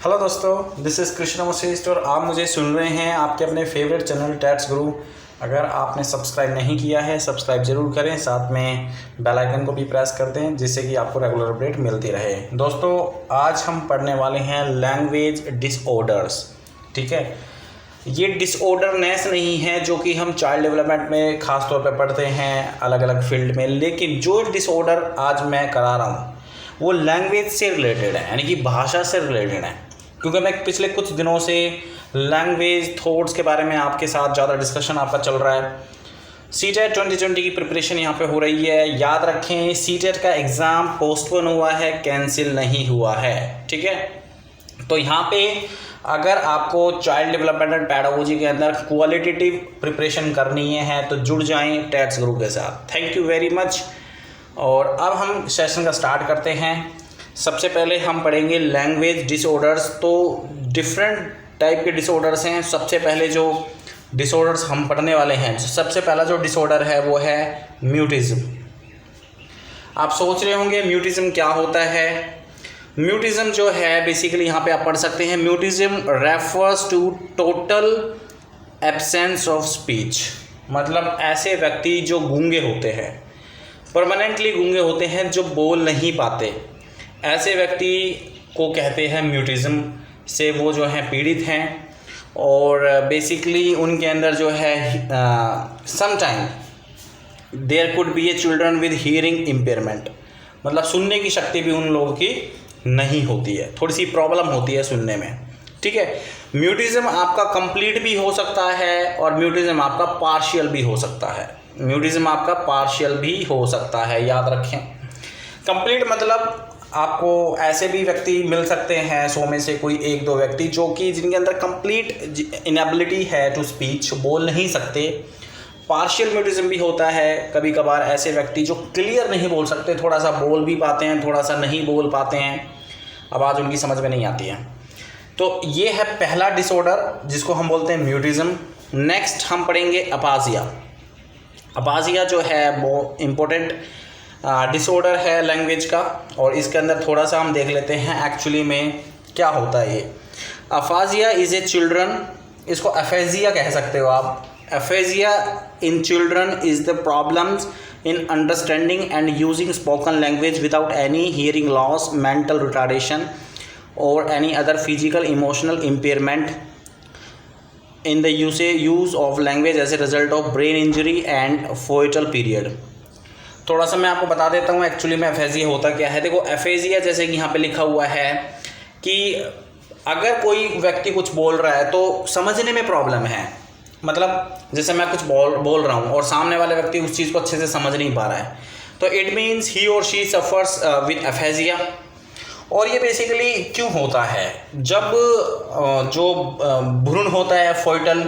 Hello दोस्तों, this is Krishna Vashishtha और आप मुझे सुन रहे हैं आपके अपने फेवरेट चैनल टैट्स गुरु। अगर आपने सब्सक्राइब नहीं किया है सब्सक्राइब ज़रूर करें, साथ में बेल आइकन को भी प्रेस कर दें जिससे कि आपको रेगुलर अपडेट मिलती रहे। दोस्तों, आज हम पढ़ने वाले हैं लैंग्वेज डिसऑर्डर्स। ठीक है, ये डिसऑर्डरनेस नहीं है जो कि हम चाइल्ड डेवलपमेंट में ख़ास तौर पे पढ़ते हैं अलग अलग फील्ड में, लेकिन जो डिसऑर्डर आज मैं करा रहा हूँ वो लैंग्वेज से रिलेटेड है, यानी कि भाषा से रिलेटेड है। क्योंकि मैं पिछले कुछ दिनों से लैंग्वेज थॉट्स के बारे में आपके साथ ज़्यादा डिस्कशन आपका चल रहा है। सीटेट 2020 की प्रिपरेशन यहाँ पे हो रही है। याद रखें, सीटेट का एग्ज़ाम पोस्टपोन हुआ है, कैंसिल नहीं हुआ है। ठीक है, तो यहाँ पे अगर आपको चाइल्ड डेवलपमेंट एंड पैडागोजी के अंदर क्वालिटेटिव प्रिपरेशन करनी है तो जुड़ जाएं टैट्स गुरु के साथ। Thank you very much. और अब हम सेशन का स्टार्ट करते हैं। सबसे पहले हम पढ़ेंगे लैंग्वेज डिसऑर्डर्स। तो डिफरेंट टाइप के डिसऑर्डर्स हैं। सबसे पहले जो डिसऑर्डर्स हम पढ़ने वाले हैं, सबसे पहला जो डिसऑर्डर है वो है म्यूटिज्म। आप सोच रहे होंगे म्यूटिज्म क्या होता है। म्यूटिज्म जो है बेसिकली यहाँ पे आप पढ़ सकते हैं, mutism refers to total absence of speech. मतलब ऐसे व्यक्ति जो गूंगे होते हैं, परमानेंटली गूंगे होते हैं, जो बोल नहीं पाते, ऐसे व्यक्ति को कहते हैं म्यूटिज्म से वो जो हैं पीड़ित हैं। और बेसिकली उनके अंदर जो है sometime there could be a children with hearing impairment, मतलब सुनने की शक्ति भी उन लोगों की नहीं होती है, थोड़ी सी प्रॉब्लम होती है सुनने में। ठीक है, म्यूटिज्म आपका कंप्लीट भी हो सकता है और म्यूटिज्म आपका पार्शियल भी हो सकता है। म्यूटिज्म आपका पार्शियल भी हो सकता है, याद रखें। कंप्लीट मतलब आपको ऐसे भी व्यक्ति मिल सकते हैं 100 में से कोई 1-2 व्यक्ति जो कि जिनके अंदर कंप्लीट इनएबिलिटी है टू स्पीच, बोल नहीं सकते। पार्शियल म्यूटिज्म भी होता है कभी कभार, ऐसे व्यक्ति जो क्लियर नहीं बोल सकते, थोड़ा सा बोल भी पाते हैं, थोड़ा सा नहीं बोल पाते हैं, आवाज़ उनकी समझ में नहीं आती है। तो ये है पहला डिसऑर्डर जिसको हम बोलते हैं म्यूटिज्म। नेक्स्ट हम पढ़ेंगे अपाजिया। अपाजिया जो है वो इम्पोर्टेंट डिसऑर्डर है लैंग्वेज का, और इसके अंदर थोड़ा सा हम देख लेते हैं एक्चुअली में क्या होता है ये। अफाजिया इज़ ए चिल्ड्रन, इसको एफेजिया कह सकते हो आप। Aphasia in children is the problems in understanding and using spoken language without any hearing loss, mental retardation और any other physical emotional impairment in the use of language as a result of brain injury and foetal period। थोड़ा सा मैं आपको बता देता हूँ actually में aphasia होता क्या है। देखो, एफेजिया जैसे कि यहाँ पे लिखा हुआ है कि अगर कोई व्यक्ति कुछ बोल रहा है तो समझने में प्रॉब्लम है। मतलब जैसे मैं कुछ बोल रहा हूँ और सामने वाले व्यक्ति उस चीज़ को अच्छे से समझ नहीं पा रहा है, तो इट मीन्स ही और शी सफ़र्स विद एफेजिया। और ये बेसिकली क्यों होता है, जब जो भ्रूण होता है फोइटल,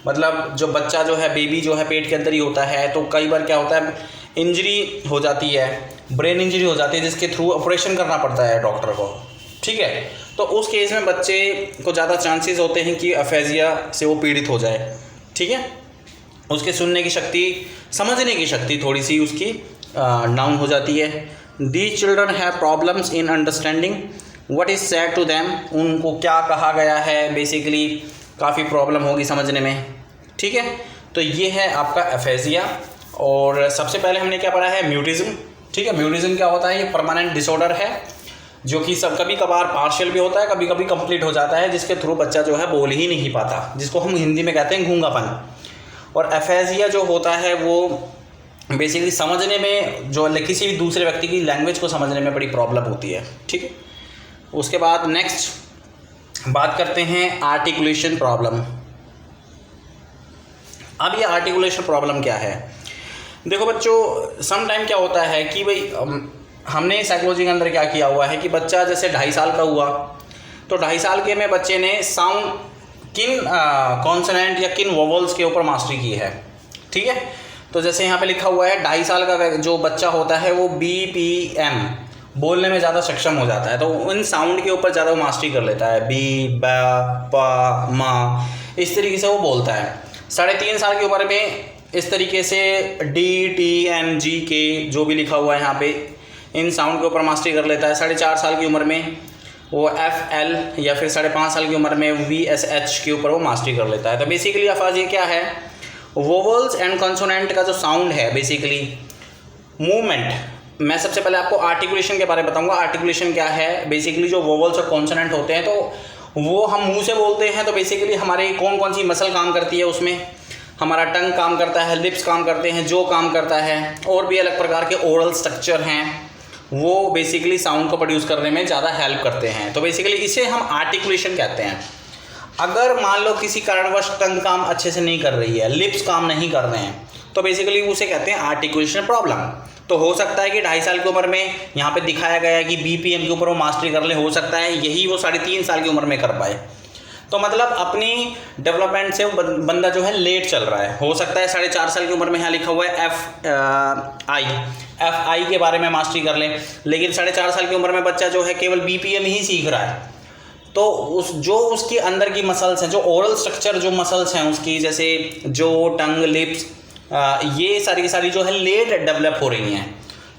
मतलब जो बच्चा जो है, बेबी जो है पेट के अंदर ही होता है, तो कई बार क्या होता है इंजरी हो जाती है, ब्रेन इंजरी हो जाती है, जिसके थ्रू ऑपरेशन करना पड़ता है डॉक्टर को। ठीक है, तो उस केस में बच्चे को ज़्यादा चांसेस होते हैं कि एफेजिया से वो पीड़ित हो जाए। ठीक है, उसके सुनने की शक्ति, समझने की शक्ति थोड़ी सी उसकी डाउन हो जाती है। These children have problems in understanding what is said to them। उनको क्या कहा गया है बेसिकली काफ़ी प्रॉब्लम होगी समझने में। ठीक है, तो ये है आपका एफेजिया। और सबसे पहले हमने क्या पढ़ा है, म्यूटिज्म। ठीक है, म्यूटिज्म क्या होता है, ये परमानेंट डिसऑर्डर है जो कि सब कभी कभार पार्शियल भी होता है, कभी कभी कंप्लीट हो जाता है, जिसके थ्रू बच्चा जो है बोल ही नहीं पाता, जिसको हम हिंदी में कहते हैं गूंगापन। और एफेजिया जो होता है वो बेसिकली समझने में, जो किसी भी दूसरे व्यक्ति की लैंग्वेज को समझने में बड़ी प्रॉब्लम होती है। ठीक है, उसके बाद नेक्स्ट बात करते हैं आर्टिकुलेशन प्रॉब्लम। अब ये आर्टिकुलेशन प्रॉब्लम क्या है। देखो बच्चों, सम टाइम क्या होता है कि भाई हमने साइकोलॉजी के अंदर क्या किया हुआ है कि बच्चा जैसे 2.5 साल का हुआ तो 2.5 साल के में बच्चे ने साउंड किन कॉन्सोनेंट या किन वोवल्स के ऊपर मास्टरी की है। ठीक है, तो जैसे यहाँ पे लिखा हुआ है 2.5 साल का जो बच्चा होता है वो BPM बोलने में ज़्यादा सक्षम हो जाता है, तो इन साउंड के ऊपर ज़्यादा वो मास्टरी कर लेता है, बी, ब, प, म, इस तरीके से वो बोलता है। 3.5 साल की उम्र में इस तरीके से D, T, N, G, K जो भी लिखा हुआ है यहाँ पे, इन साउंड के ऊपर मास्टरी कर लेता है। 4.5 साल की उम्र में वो FL या फिर 5.5 साल की उम्र में VSH के ऊपर वो मास्टरी कर लेता है। तो बेसिकली अल्फाज ये क्या है, वोवल्स एंड कंसोनेंट का जो साउंड है, बेसिकली मूवमेंट। मैं सबसे पहले आपको आर्टिकुलेशन के बारे में बताऊंगा। आर्टिकुलेशन क्या है, बेसिकली जो वोवल्स और कॉन्सोनेंट होते हैं तो वो हम मुंह से बोलते हैं, तो बेसिकली हमारे कौन कौन सी मसल काम करती है उसमें, हमारा टंग काम करता है, लिप्स काम करते हैं, जो काम करता है, और भी अलग प्रकार के ओरल स्ट्रक्चर हैं, वो बेसिकली साउंड को प्रोड्यूस करने में ज़्यादा हेल्प करते हैं। तो बेसिकली इसे हम आर्टिकुलेशन कहते हैं। अगर मान लो किसी कारणवश टंग काम अच्छे से नहीं कर रही है, लिप्स काम नहीं कर रहे हैं, तो बेसिकली उसे कहते हैं आर्टिकुलेशन प्रॉब्लम। तो हो सकता है कि 2.5 साल की उम्र में यहाँ पे दिखाया गया है कि BPM के ऊपर वो मास्टरी कर ले, हो सकता है यही वो 3.5 साल की उम्र में कर पाए। तो मतलब अपनी डेवलपमेंट से वो बंदा जो है लेट चल रहा है। हो सकता है 4.5 साल की उम्र में यहाँ लिखा हुआ है FI के बारे में मास्टरी कर ले, लेकिन 4.5 साल की उम्र में बच्चा जो है केवल BPM ही सीख रहा है। तो उसकी अंदर की मसल्स हैं, जो ओरल स्ट्रक्चर जो मसल्स हैं उसकी, जैसे जो टंग, लिप्स, ये सारी की सारी जो है लेट डेवलप हो रही हैं,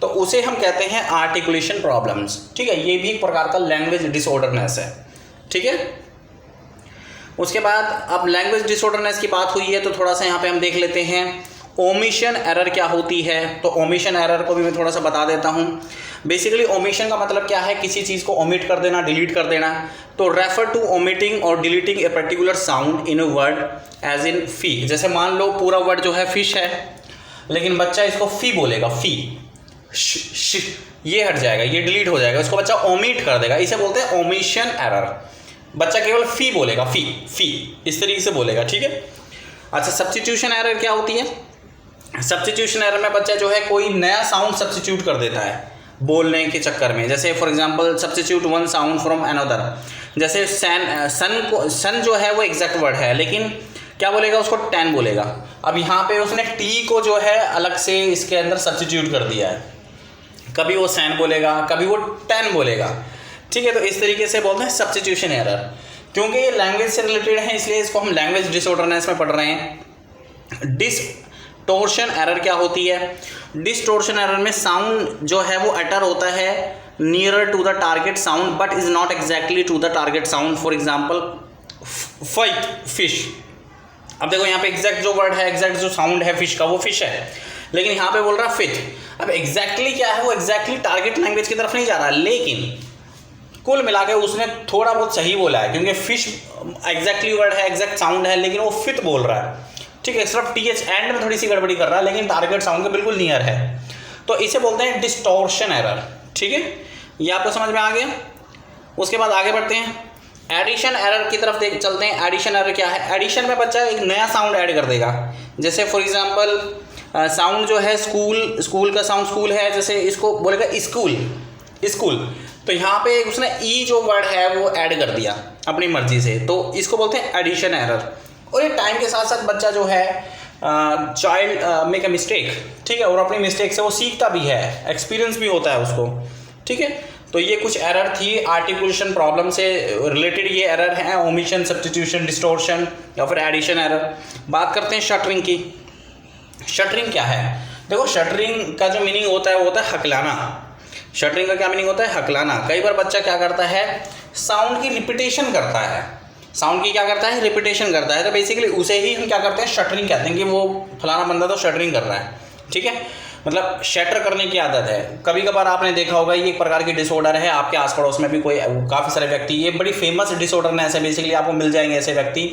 तो उसे हम कहते हैं आर्टिकुलेशन प्रॉब्लम्स। ठीक है, ये भी एक प्रकार का लैंग्वेज डिसऑर्डरनेस है। ठीक है, उसके बाद अब लैंग्वेज डिसऑर्डरनेस की बात हुई है तो थोड़ा सा यहाँ पे हम देख लेते हैं ओमिशन एरर क्या होती है। तो ओमिशन एरर को भी मैं थोड़ा सा बता देता हूँ। बेसिकली ओमिशन का मतलब क्या है, किसी चीज़ को ओमिट कर देना, डिलीट कर देना। तो रेफर टू ओमिटिंग और deleting a particular sound in a word as in fee. जैसे मान लो पूरा वर्ड जो है फिश है, लेकिन बच्चा इसको फी बोलेगा, फी, ये हट जाएगा, ये डिलीट हो जाएगा, इसको बच्चा ओमिट कर देगा, इसे बोलते हैं ओमिशन एरर। बच्चा केवल फी बोलेगा, फी इस तरीके से बोलेगा। ठीक है, अच्छा सब्स्टिट्यूशन एरर क्या होती है। सब्स्टिट्यूशन एरर में बच्चा जो है कोई नया साउंड सब्स्टिट्यूट कर देता है बोलने के चक्कर में। जैसे for example substitute one sound from another. जैसे सन जो है वो एग्जैक्ट वर्ड है, लेकिन क्या बोलेगा, उसको टैन बोलेगा। अब यहाँ पे उसने टी को जो है अलग से इसके अंदर सब्स्टिट्यूट कर दिया है, कभी वो सैन बोलेगा, कभी वो टैन बोलेगा। ठीक है, तो इस तरीके से बोलते हैं सब्स्टिट्यूशन एरर। क्योंकि ये लैंग्वेज से रिलेटेड है इसलिए इसको हम लैंग्वेज डिसऑर्डरनेस में पढ़ रहे हैं। डिस्टोर्शन एरर क्या होती है। डिस्टोर्शन एरर में साउंड जो है वो अटर होता है nearer to the target sound but is not exactly to the target sound. For example fish. अब देखो यहाँ पे एग्जैक्ट जो वर्ड है, एग्जैक्ट जो साउंड है फिश का, वो फिश है, लेकिन यहाँ पे बोल रहा है फिट। अब एग्जैक्टली क्या है, वो एग्जैक्टली टारगेट लैंग्वेज की तरफ नहीं जा रहा, लेकिन कुल मिला के उसने थोड़ा बहुत सही बोला है, क्योंकि फिश एग्जैक्टली वर्ड है, एग्जैक्ट साउंड है, लेकिन वो फिट बोल रहा है। ठीक है, सिर्फ TH एंड में थोड़ी सी गड़बड़ी कर रहा है, लेकिन टारगेट साउंड के बिल्कुल नियर है, तो इसे बोलते हैं डिस्टॉर्शन एरर। ठीक है, ये आपको समझ में आ गया। उसके बाद आगे बढ़ते हैं, एडिशन एरर की तरफ चलते हैं। एडिशन एरर क्या है। एडिशन में बच्चा एक नया साउंड ऐड कर देगा। जैसे फॉर एग्जांपल साउंड जो है स्कूल का साउंड स्कूल है, जैसे इसको बोलेगा स्कूल, तो यहाँ पे उसने ई जो वर्ड है वो ऐड कर दिया अपनी मर्जी से, तो इसको बोलते हैं एडिशन एरर। और ये टाइम के साथ साथ बच्चा जो है चाइल्ड मेक अ मिस्टेक। ठीक है, और अपनी मिस्टेक से वो सीखता भी है, एक्सपीरियंस भी होता है उसको। ठीक है, तो ये कुछ एरर थी आर्टिकुलेशन प्रॉब्लम से रिलेटेड, ये एरर हैं ओमिशन, सब्स्टिट्यूशन, डिस्टॉर्शन या फिर एडिशन एरर। बात करते हैं शटरिंग की। शटरिंग क्या है। देखो शटरिंग का जो मीनिंग होता है वो होता है हकलाना। शटरिंग का क्या मीनिंग होता है, हकलाना। कई बार बच्चा क्या करता है, साउंड की रिपीटेशन करता है, साउंड की क्या करता है, रिपीटेशन करता है, तो बेसिकली उसे ही हम क्या करते हैं, शटरिंग कहते हैं कि वो फलाना बंदा तो शटरिंग कर रहा है। ठीक है, मतलब शटर करने की आदत है। कभी कभार आपने देखा होगा ये एक प्रकार की डिसऑर्डर है, आपके आस पड़ोस में भी कोई काफ़ी सारे व्यक्ति, ये बड़ी फेमस डिसऑर्डरनेस है। बेसिकली आपको मिल जाएंगे ऐसे व्यक्ति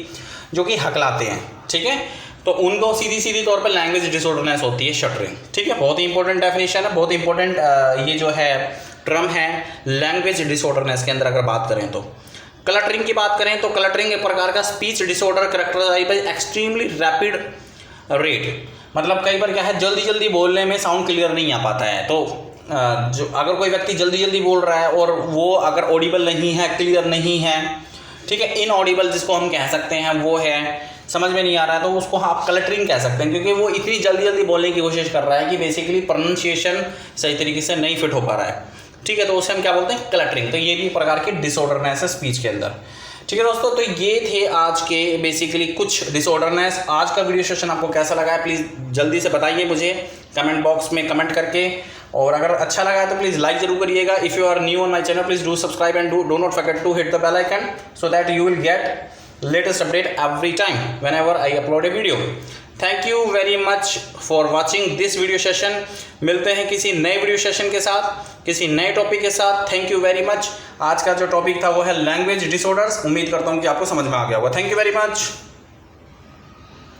जो कि हकलाते हैं। ठीक है, तो उनको सीधी तौर पर लैंग्वेज डिसऑर्डरनेस होती है शटरिंग। ठीक है, बहुत ही इंपॉर्टेंट डेफिनेशन है, बहुत इंपॉर्टेंट ये जो है टर्म है लैंग्वेज डिसऑर्डरनेस के अंदर। अगर बात करें तो क्लटरिंग की बात करें तो क्लटरिंग एक प्रकार का speech disorder characterized by extremely rapid rate. मतलब कई बार क्या है, जल्दी बोलने में साउंड क्लियर नहीं आ पाता है। तो जो अगर कोई व्यक्ति जल्दी बोल रहा है और वो अगर ऑडिबल नहीं है, क्लियर नहीं है, ठीक है, इनऑडिबल जिसको हम कह सकते हैं, वो है समझ में नहीं आ रहा है, तो उसको आप क्लटरिंग कह सकते हैं, क्योंकि वो इतनी जल्दी बोलने की कोशिश कर रहा है कि बेसिकली प्रोनाउंसिएशन सही तरीके से नहीं फिट हो पा रहा है। ठीक है, तो उसे हम क्या बोलते हैं, क्लटरिंग। तो ये भी प्रकार की डिसऑर्डरनेस है स्पीच के अंदर। ठीक है दोस्तों, तो ये थे आज के बेसिकली कुछ डिसऑर्डरनेस। आज का वीडियो सेशन आपको कैसा लगा है प्लीज़ जल्दी से बताइए मुझे कमेंट बॉक्स में कमेंट करके। और अगर अच्छा लगा है तो प्लीज़ लाइक जरूर करिएगा। If you are new on my channel please do subscribe and do not forget to hit the bell icon so that you will get latest update every time whenever I upload a video. Thank you very much for watching this video session. मिलते हैं किसी नए video session के साथ, किसी नए topic के साथ। Thank you very much. आज का जो टॉपिक था वो है लैंग्वेज डिसऑर्डर्स। उम्मीद करता हूँ कि आपको समझ में आ गया होगा। Thank you very much.